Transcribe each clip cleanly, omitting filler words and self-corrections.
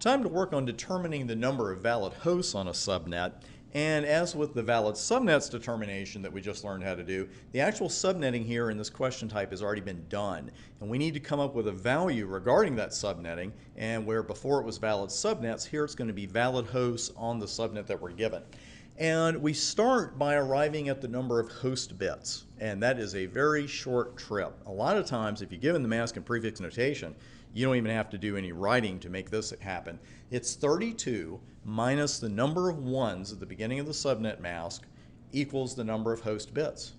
Time to work on determining the number of valid hosts on a subnet. And as with the valid subnets determination that we just learned how to do, the actual subnetting here in this question type has already been done. And we need to come up with a value regarding that subnetting, and where before it was valid subnets, here it's going to be valid hosts on the subnet that we're given. And we start by arriving at the number of host bits, and that is a very short trip. A lot of times, if you're given the mask and prefix notation, you don't even have to do any writing to make this happen. It's 32 minus the number of ones at the beginning of the subnet mask equals the number of host bits.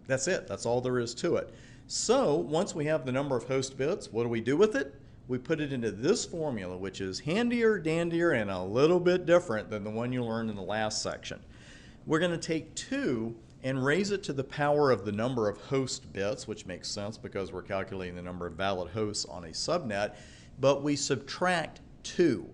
That's it. That's all there is to it. So once we have the number of host bits, what do we do with it? We put it into this formula, which is handier, dandier, and a little bit different than the one you learned in the last section. We're going to take 2 and raise it to the power of the number of host bits, which makes sense because we're calculating the number of valid hosts on a subnet, but we subtract 2.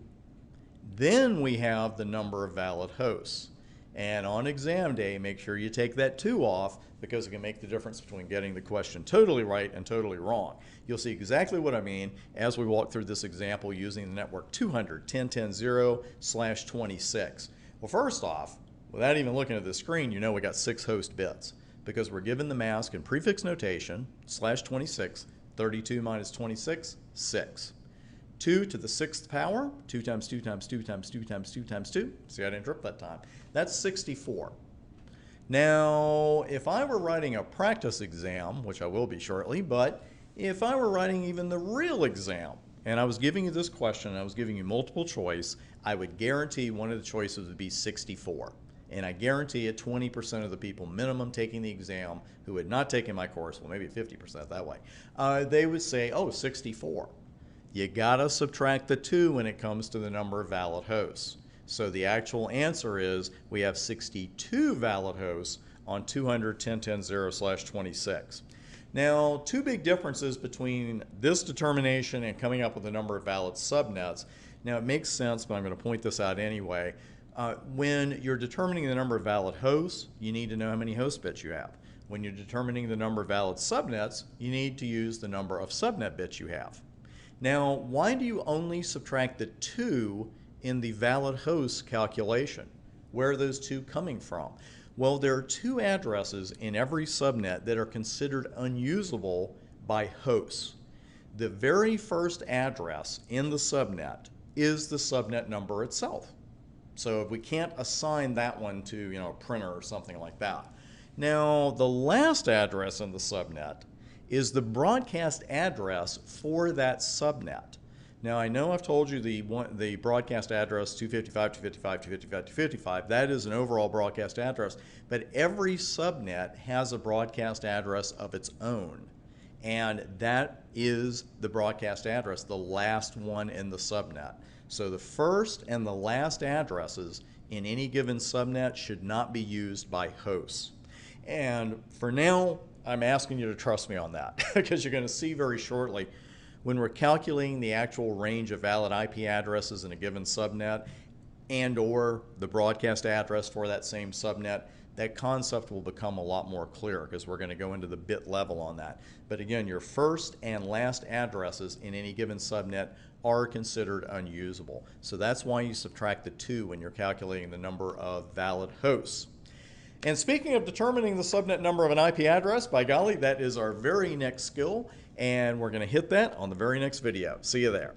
Then we have the number of valid hosts. And on exam day, make sure you take that 2 off because it can make the difference between getting the question totally right and totally wrong. You'll see exactly what I mean as we walk through this example using the network 200.10.10/26. Well, first off, without even looking at the screen, you know we got 6 host bits because we're given the mask and prefix notation, /26, 32 minus 26, 6. 2 to the 6th power, 2 times 2 times 2 times 2 times 2 times 2. See, I didn't trip that time. That's 64. Now, if I were writing a practice exam, which I will be shortly, but if I were writing even the real exam, and I was giving you this question, and I was giving you multiple choice, I would guarantee one of the choices would be 64. And I guarantee you 20% of the people minimum taking the exam who had not taken my course, well, maybe 50% that way, they would say, oh, 64. You gotta subtract the 2 when it comes to the number of valid hosts. So the actual answer is we have 62 valid hosts on 200.10.10/26. Now, 2 big differences between this determination and coming up with the number of valid subnets. Now, it makes sense, but I'm going to point this out anyway. When you're determining the number of valid hosts, you need to know how many host bits you have. When you're determining the number of valid subnets, you need to use the number of subnet bits you have. Now, why do you only subtract the 2 in the valid host calculation? Where are those 2 coming from? Well, there are 2 addresses in every subnet that are considered unusable by hosts. The very first address in the subnet is the subnet number itself. So if we can't assign that one to, a printer or something like that. Now, the last address in the subnet is the broadcast address for that subnet. Now, I know I've told you the broadcast address 255.255.255.255, that is an overall broadcast address, but every subnet has a broadcast address of its own. And that is the broadcast address, the last one in the subnet. So the first and the last addresses in any given subnet should not be used by hosts. And for now, I'm asking you to trust me on that because you're going to see very shortly when we're calculating the actual range of valid IP addresses in a given subnet and or the broadcast address for that same subnet, that concept will become a lot more clear because we're going to go into the bit level on that. But again, your first and last addresses in any given subnet are considered unusable. So that's why you subtract the 2 when you're calculating the number of valid hosts. And speaking of determining the subnet number of an IP address, by golly, that is our very next skill, and we're going to hit that on the very next video. See you there.